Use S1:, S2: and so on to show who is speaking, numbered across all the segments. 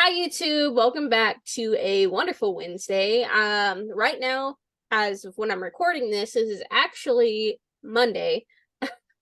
S1: Hi YouTube, welcome back to a wonderful Wednesday. Right now, as of when I'm recording this is actually Monday.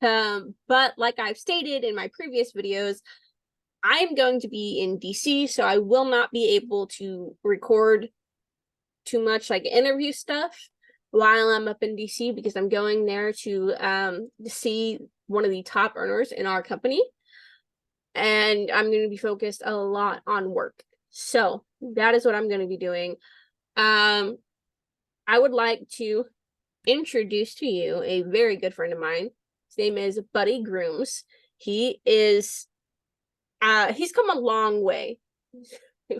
S1: But like I've stated in my previous videos, I'm going to be in DC, so I will not be able to record too much like interview stuff while I'm up in DC because I'm going there to see one of the top earners in our company. And I'm going to be focused a lot on work. So that is what I'm going to be doing. I would like to introduce to you a very good friend of mine. His name is Buddy Grooms. He's come a long way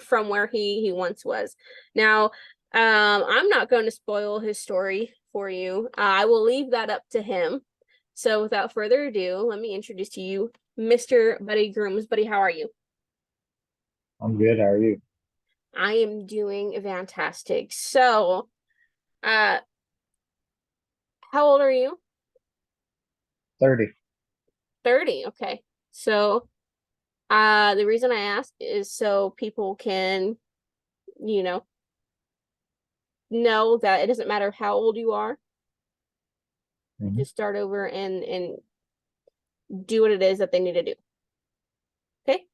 S1: from where he once was. Now, I'm not going to spoil his story for you. I will leave that up to him. So without further ado, let me introduce to you Mr. Buddy Grooms. Buddy, how are you?
S2: I'm good. How are you?
S1: I am doing fantastic. So, uh, how old are you?
S2: 30.
S1: 30. Okay. So, the reason I ask is so people can, you know that it doesn't matter how old you are,
S2: Hmm.
S1: just start over and do what it is that they need to do. Okay?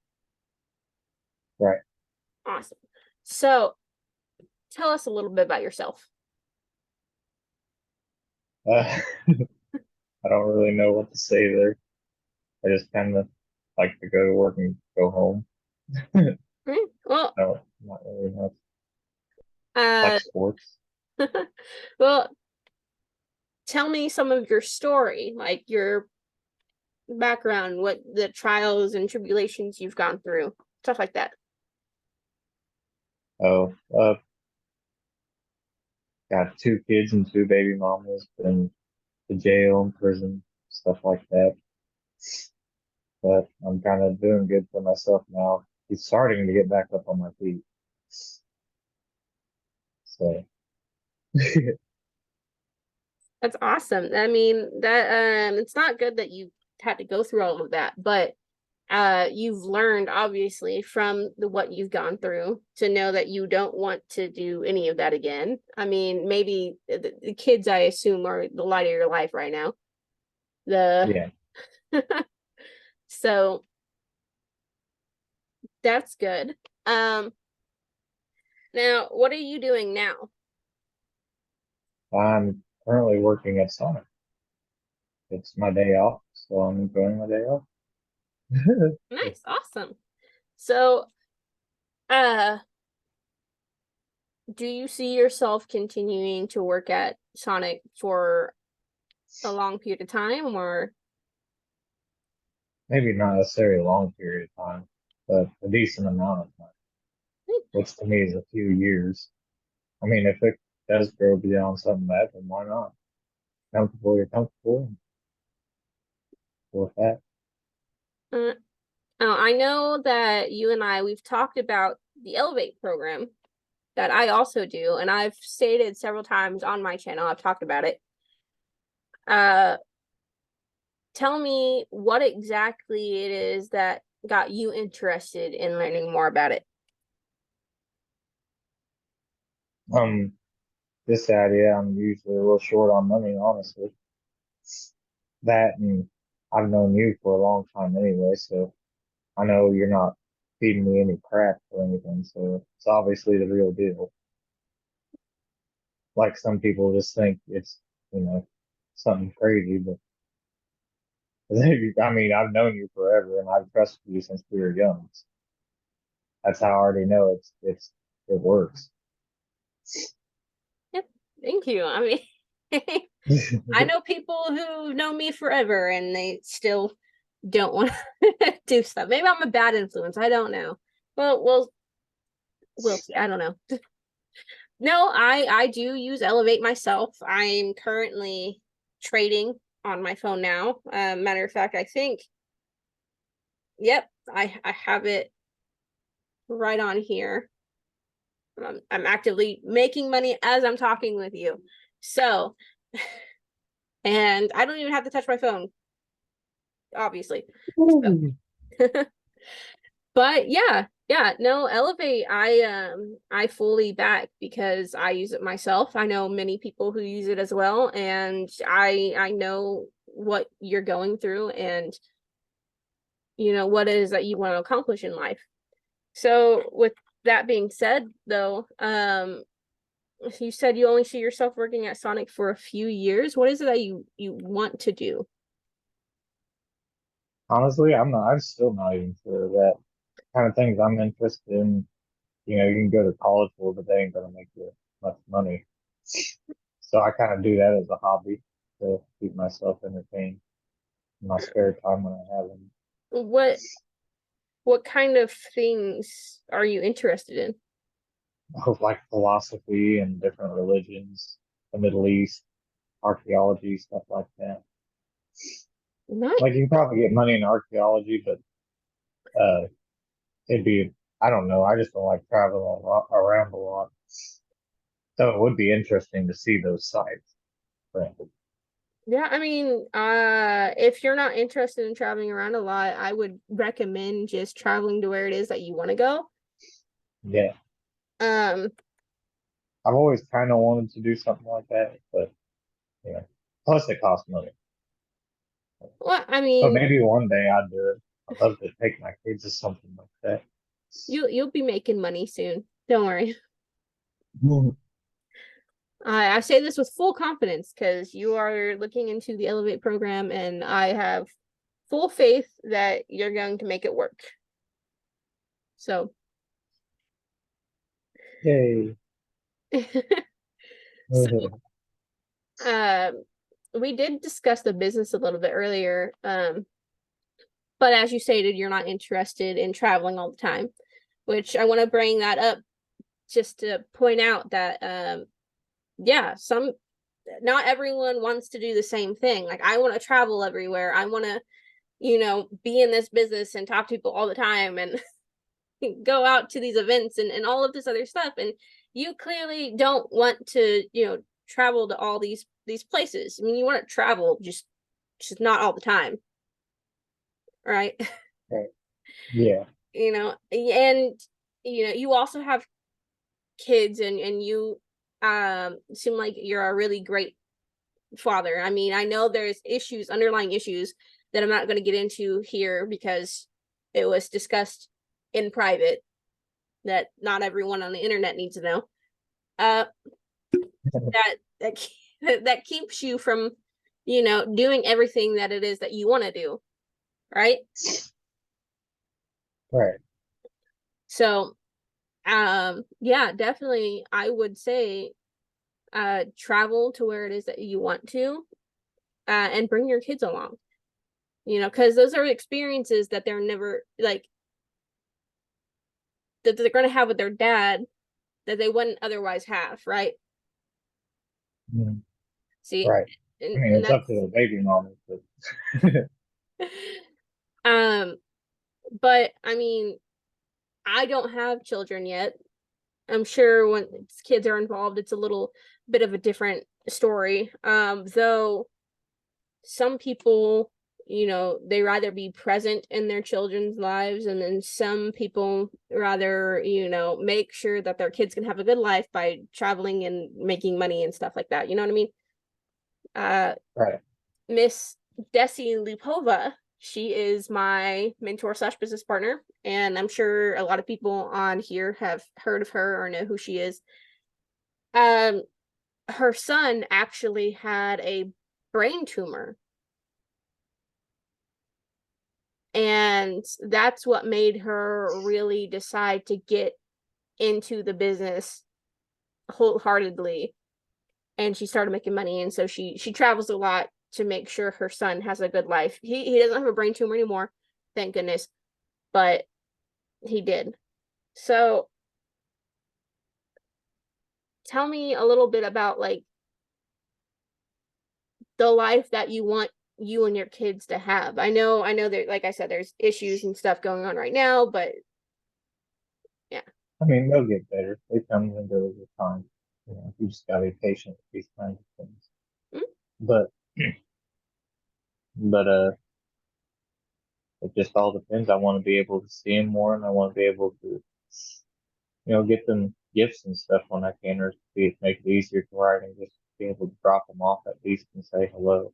S2: Right.
S1: Awesome. So, tell us a little bit about yourself.
S2: Uh, I don't really know what to say there. I just kind of like to go to work and go home.
S1: Right? Well,
S2: No, not really much.
S1: uh,
S2: Like sports.
S1: well, tell me some of your story, like your background, what the trials and tribulations you've gone through, stuff like that.
S2: Oh, got two kids and two baby mamas. Been to jail and prison, stuff like that. But I'm kind of doing good for myself now. He's starting to get back up on my feet. So,
S1: That's awesome. I mean, that it's not good that you had to go through all of that, but you've learned obviously from what you've gone through to know that you don't want to do any of that again. I mean, maybe the kids I assume are the light of your life right now. The
S2: yeah.
S1: so that's good. Um Now what are you doing now?
S2: I'm currently working at Sonic. It's my day off, so I'm enjoying my day off.
S1: Nice, awesome. So uh do you see yourself continuing to work at Sonic for a long period of time or
S2: Maybe not necessarily a long period of time, but a decent amount of time, which to me is a few years. I mean, if it does grow beyond something bad, then why not? Comfortable, you're comfortable with that.
S1: uh, I know that you and we've talked about the Elevate program that I also do, and I've stated several times on my channel, I've talked about it. Uh, Tell me what exactly it is that got you interested in learning more about it.
S2: Um, this idea, I'm usually a little short on money, honestly. That and I've known you for a long time anyway, so I know you're not feeding me any crap or anything, so it's obviously the real deal. Like some people just think it's, you know, something crazy, but I mean, I've known you forever and I've trusted you since we were young. That's how I already know it works.
S1: Yep, thank you. I mean, I know people who know me forever and they still don't want to do stuff. Maybe I'm a bad influence. I don't know. Well, we'll see. I don't know. No, I do use Elevate myself. I'm currently trading on my phone now. Matter of fact, I think, yep, I have it right on here. I'm actively making money as I'm talking with you. So, and I don't even have to touch my phone, obviously. So, but yeah, Yeah, no, Elevate, I fully back because I use it myself. I know many people who use it as well, and I know what you're going through and what it is that you want to accomplish in life. So with that being said though, you said you only see yourself working at Sonic for a few years. What is it that you want to do?
S2: Honestly, I'm still not even sure that kind of things I'm interested in. You can go to college for, but they ain't gonna make you much money. So I kind of do that as a hobby to keep myself entertained in my spare time when I have them.
S1: What what kind of things are you interested in?
S2: Of like philosophy and different religions, the Middle East, archaeology, stuff like that.
S1: Not
S2: Like you can probably get money in archaeology, but it'd be I don't know. I just don't like traveling a lot, around a lot. So it would be interesting to see those sites. But
S1: Yeah, I mean, if you're not interested in traveling around a lot, I would recommend just traveling to where it is that you want to go.
S2: yeah,
S1: Um,
S2: I've always kind of wanted to do something like that, but you know, plus it costs money.
S1: well, I
S2: But
S1: mean,
S2: maybe one day I'd do it. I'd love to take my kids to something like that.
S1: you'll be making money soon. Don't worry.
S2: Mhm.
S1: I say this with full confidence because you are looking into the Elevate program, and I have full faith that you're going to make it work. So,
S2: Yay.
S1: so
S2: Mhm.
S1: um, we did discuss the business a little bit earlier. But as you stated, you're not interested in traveling all the time, which I want to bring that up just to point out that yeah, some not everyone wants to do the same thing. Like I want to travel everywhere. I want to, be in this business and talk to people all the time and go out to these events and all of this other stuff. And you clearly don't want to, travel to all these places. I mean, you want to travel just not all the time, right?
S2: Right. Yeah.
S1: And you also have kids and you seem like you're a really great father. I mean, I know there's underlying issues that I'm not going to get into here because it was discussed in private that not everyone on the internet needs to know. Uh that that that keeps you from, doing everything that it is that you want to do, right?
S2: Right.
S1: So, yeah, definitely I would say travel to where it is that you want to, and bring your kids along, because those are experiences that they're never like that they're going to have with their dad that they wouldn't otherwise have, right?
S2: Mhm.
S1: See,
S2: Right. I mean,
S1: and
S2: it's up to
S1: that's
S2: the baby mamas, but
S1: um but I mean, I don't have children yet. I'm sure when kids are involved it's a little bit of a different story, though some people, they rather be present in their children's lives, and then some people rather, make sure that their kids can have a good life by traveling and making money and stuff like that. You know what I mean? uh
S2: right.
S1: Miss Desi Lupova, she is my mentor slash business partner, and I'm sure a lot of people on here have heard of her or know who she is. um Her son actually had a brain tumor, and that's what made her really decide to get into the business wholeheartedly, and she started making money, and so she travels a lot to make sure her son has a good life. He doesn't have a brain tumor anymore, thank goodness, but he did. So tell me a little bit about like the life that you want you and your kids to have. I know that, like I said, there's issues and stuff going on right now, but yeah.
S2: I mean, they'll get better. They come and go with time. You just gotta be patient with these kinds of things.
S1: Mm,
S2: But, but it just all depends. I want to be able to see them more, and I want to be able to get them gifts and stuff when I can, or make it easier to write and just be able to drop them off at least and say hello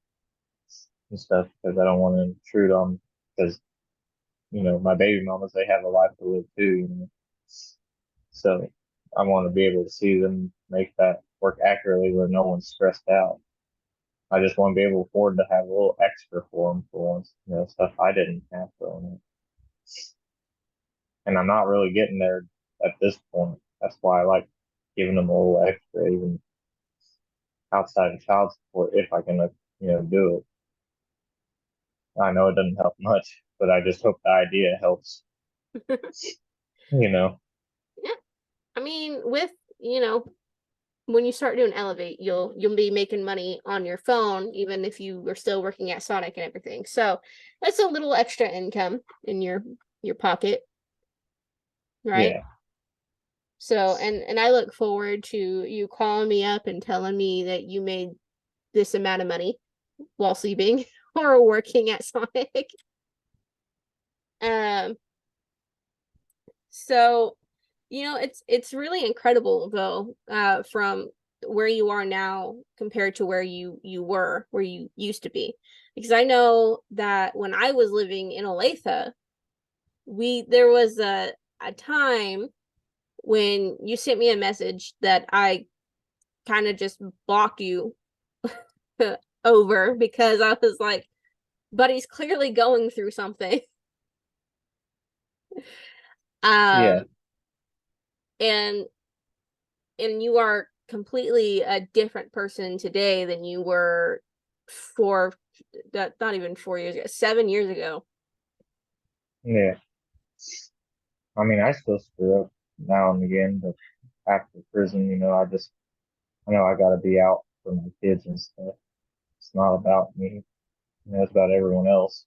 S2: and stuff because I don't want to intrude on because my baby mamas they have a life to live too. So I want to be able to see them make that work accurately where no one's stressed out. I just want to be able to afford to have a little extra for them for once, stuff I didn't have growing up. And I'm not really getting there at this point. That's why I like giving them a little extra, even outside of child support, if I can, do it. I know it doesn't help much, but I just hope the idea helps, you know.
S1: Yeah. I mean, with, when you start doing Elevate, you'll be making money on your phone, even if you are still working at Sonic and everything. So that's a little extra income in your pocket, right?
S2: Yeah,
S1: So and I look forward to you calling me up and telling me that you made this amount of money while sleeping or working at Sonic. Um, so it's really incredible though, from where you are now compared to where you used to be. Because I know that when I was living in Olathe, there was a time when you sent me a message that I kind of just blocked you over because I was like, buddy's clearly going through something.
S2: yeah,
S1: Um, and you are completely a different person today than you were for that not even 4 years ago, 7 years ago.
S2: yeah. I mean, I still screw up now and again, but after prison, I know I got to be out for my kids and stuff. It's not about me, it's about everyone else.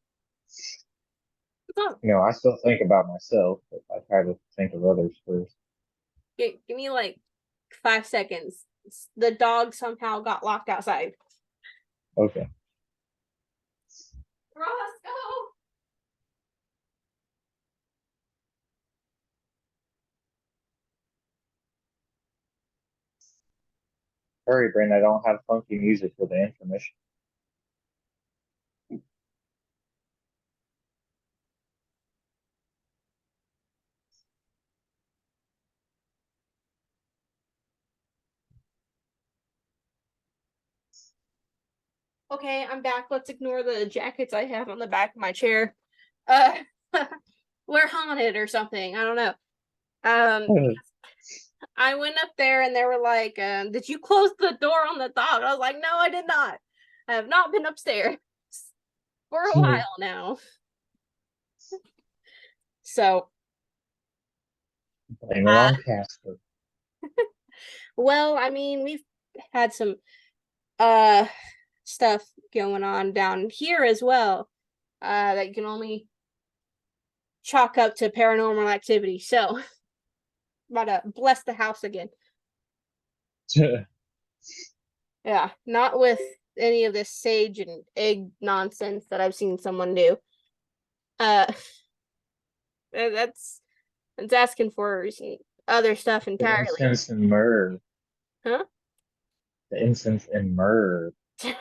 S1: Oh,
S2: I still think about myself, but I try to think of others first.
S1: give me like 5 seconds. The dog somehow got locked outside.
S2: Okay.
S1: Roscoe.
S2: Hurry, Brent, I don't have funky music for the intermission.
S1: Okay, I'm back. Let's ignore the jackets I have on the back of my chair. Uh, we're haunted or something. I don't know. I went up there and they were like, "Did you close the door on the dog?" I was like, "No, I did not. I have not been upstairs for a while now." So,
S2: Blame it
S1: uh,
S2: on Casper.
S1: well, I mean, we've had some uh stuff going on down here as well. That you can only chalk up to paranormal activity. So, about to bless the house again. Yeah, not with any of this sage and egg nonsense that I've seen someone do. Uh, that's asking for other stuff
S2: The
S1: entirely.
S2: incense and myrrh.
S1: Huh?
S2: The incense and myrrh. It's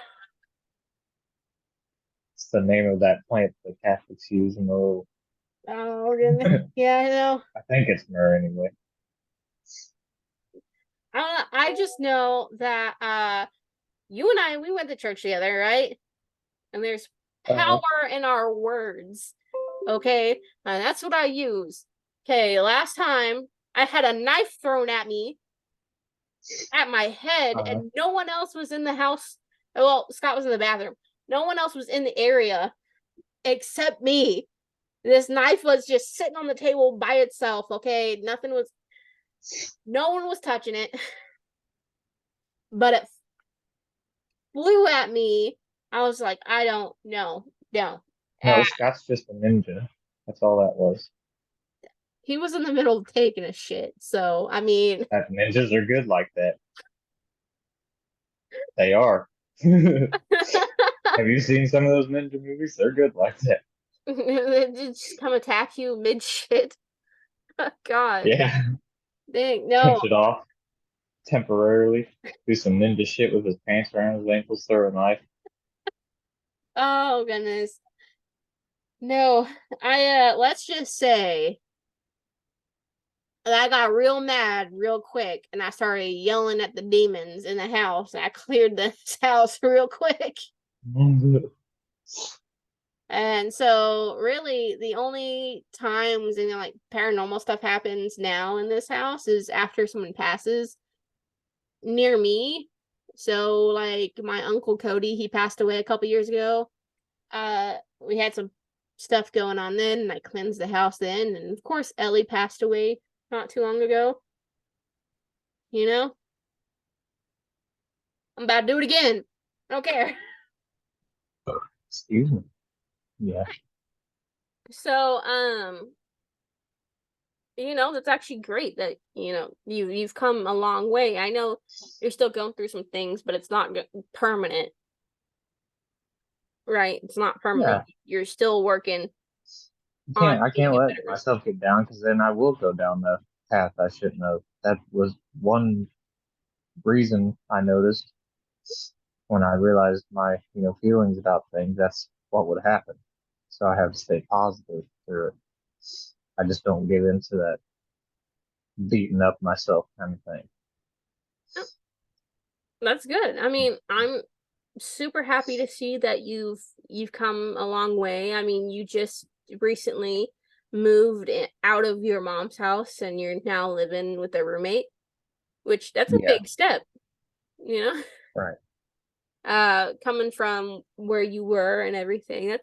S2: the name of that plant the Catholics use in the little.
S1: Oh, goodness. Yeah, I know.
S2: I think it's myrrh anyway.
S1: I just know that you and I we went to church together, right? And there's
S2: Uh,
S1: power in our words. Okay? And that's what I use. Okay, last time I had a knife thrown at me at my head
S2: uh,
S1: and no one else was in the house. Well, Scott was in the bathroom. No one else was in the area except me. This knife was just sitting on the table by itself, okay? No one was touching it, but it flew at me. I was like, I don't know. No.
S2: no, Scott's just a ninja. That's all that was.
S1: He was in the middle of taking a shit. So, I mean,
S2: That ninjas are good like that. They are. Have you seen some of those ninja movies? They're good like that.
S1: they just come attack you mid shit. God.
S2: Yeah.
S1: Dang, no.
S2: pinch it off temporarily, do some ninja shit with his pants around his ankles, throw a knife.
S1: Oh goodness. No, let's just say that I got real mad real quick and I started yelling at the demons in the house. I cleared this house real quick. And so really the only times like paranormal stuff happens now in this house is after someone passes near me. So like my uncle Cody, he passed away a couple years ago. We had some stuff going on then, and I cleansed the house then, and of course Ellie passed away not too long ago. You know, I'm about to do it again. I don't care.
S2: Excuse me. Yeah.
S1: So, that's actually great that you've come a long way. I know you're still going through some things, but it's not permanent, right? It's not permanent.
S2: Yeah.
S1: You're still working on
S2: I
S1: being
S2: can't
S1: a
S2: let
S1: better person.
S2: myself get down because then I will go down the path I shouldn't have. That was one reason I noticed when I realized my, feelings about things. That's what would happen. So I have to stay positive through it. I just don't give into that beating up myself kind of thing.
S1: Oh, that's good. I mean, I'm super happy to see that you've come a long way. I mean, you just recently moved out of your mom's house and you're now living with a roommate, which that's a
S2: Yeah.
S1: big step, you know?
S2: Right.
S1: Coming from where you were and everything.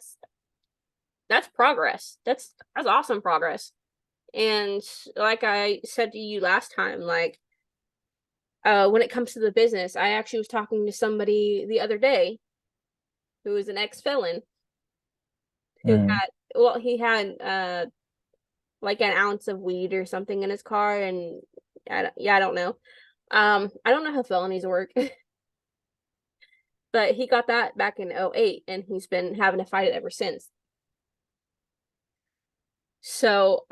S1: That's progress. That's awesome progress. And like I said to you last time, like when it comes to the business, I actually was talking to somebody the other day who is an ex-felon who
S2: Mm.
S1: had well, he had like an ounce of weed or something in his car, and I don't know. I don't know how felonies work, but he got that back in '08, and he's been having to fight it ever since. So,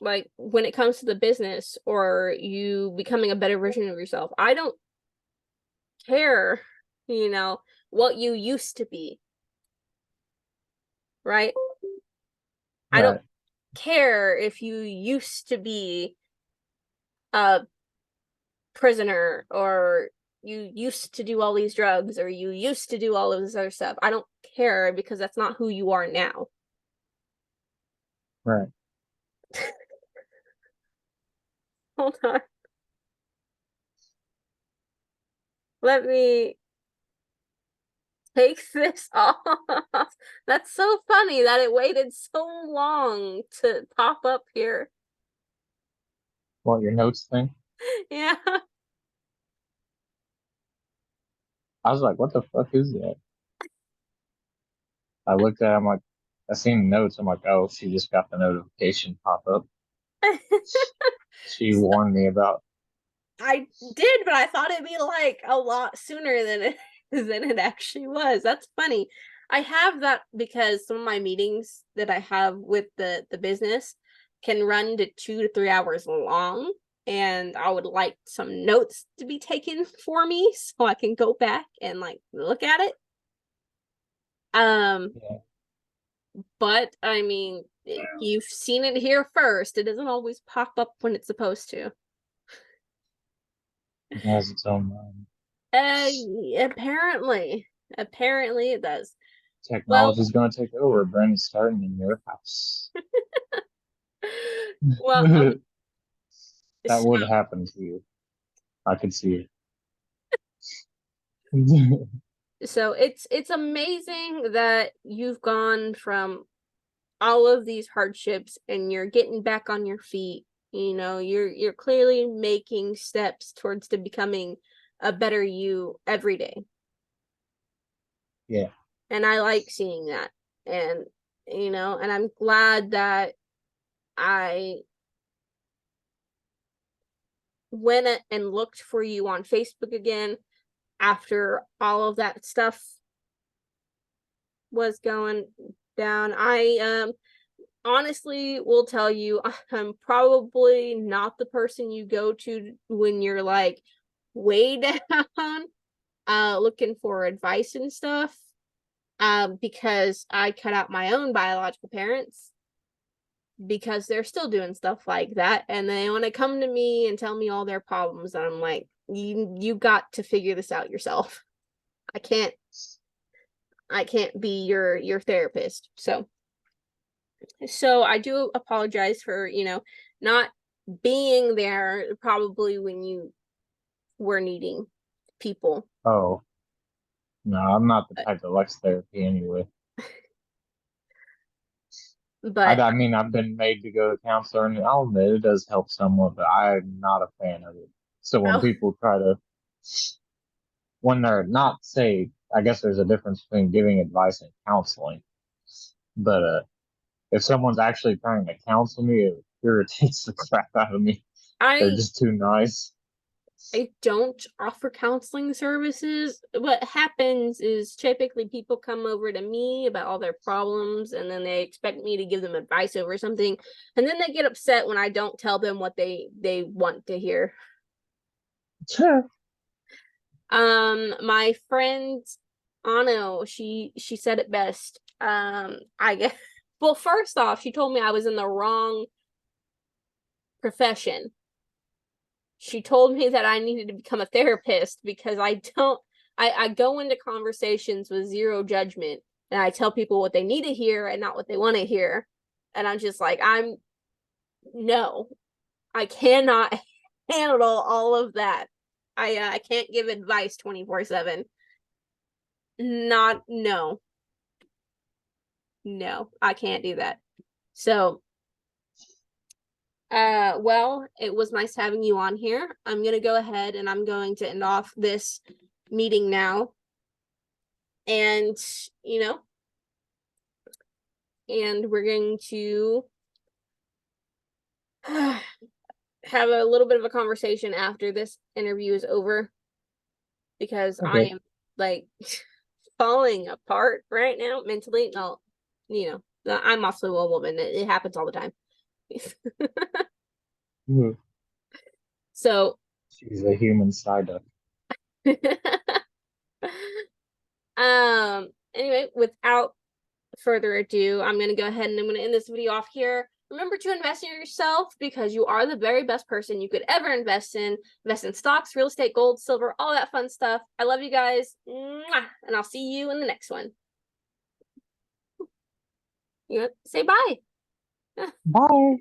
S1: like when it comes to the business or you becoming a better version of yourself, I don't care, you know, what you used to be, right? I don't
S2: Right.
S1: care if you used to be a prisoner or you used to do all these drugs or you used to do all of this other stuff. I don't care because that's not who you are now.
S2: Right.
S1: Hold on. Let me take this off. That's so funny that it waited so long to pop up here.
S2: What your notes thing?
S1: Yeah.
S2: I was like, what the fuck is that? I looked at it, I'm like, I seen notes. I'm like, oh, she just got the notification pop up. She warned me about.
S1: I did, but I thought it'd be like a lot sooner than it than it actually was. That's funny. I have that because some of my meetings that I have with the business can run to 2 to 3 hours long, and I would like some notes to be taken for me so I can go back and like look at it. Um,
S2: Yeah,
S1: but I mean, you've seen it here first. It doesn't always pop up when it's supposed to.
S2: it has its own mind.
S1: Uh, apparently, apparently it does. Well,
S2: Technology's going to take over. Brandon's starting in your house.
S1: well,
S2: That
S1: so,
S2: would happen to you. I could see it.
S1: so it's amazing that you've gone from all of these hardships and you're getting back on your feet. You're clearly making steps towards to becoming a better you every day.
S2: Yeah,
S1: And I like seeing that. And and I'm glad that I went and looked for you on Facebook again after all of that stuff was going down. honestly will tell you I'm probably not the person you go to when you're like way down looking for advice and stuff. Because I cut out my own biological parents because they're still doing stuff like that, and they want to come to me and tell me all their problems, and I'm like, you got to figure this out yourself. I can't be your therapist. So I do apologize for, not being there probably when you were needing people.
S2: Oh, no, I'm not the type that likes therapy anyway.
S1: But
S2: I mean, I've been made to go to counselor, and I'll admit it does help somewhat, but I'm not a fan of it. So when
S1: oh,
S2: people try to, when they're not, say, I guess there's a difference between giving advice and counseling. But if someone's actually trying to counsel me, it irritates the crap out of me. They're
S1: I
S2: just too nice.
S1: I don't offer counseling services. What happens is typically people come over to me about all their problems, and then they expect me to give them advice over something, and then they get upset when I don't tell them what they want to hear. My friend Ano, she said it best. I guess, well, first off, she told me I was in the wrong profession. She told me that I needed to become a therapist because I go into conversations with zero judgment, and I tell people what they need to hear and not what they want to hear. And I'm just like, no, I cannot handle all of that. I can't give advice 24/7. Not no. No, I can't do that. So, well, it was nice having you on here. I'm gonna go ahead and I'm going to end off this meeting now. And, you know, and we're going to have a little bit of a conversation after this interview is over because I
S2: Okay.
S1: am like falling apart right now mentally. No, I'm also a woman. It happens all the time.
S2: Mhm.
S1: So,
S2: She's a human side up.
S1: anyway, without further ado, I'm going to go ahead and I'm going to end this video off here. Remember to invest in yourself because you are the very best person you could ever invest in. Invest in stocks, real estate, gold, silver, all that fun stuff. I love you guys. Mwah! And I'll see you in the next one. You say bye.
S2: Bye.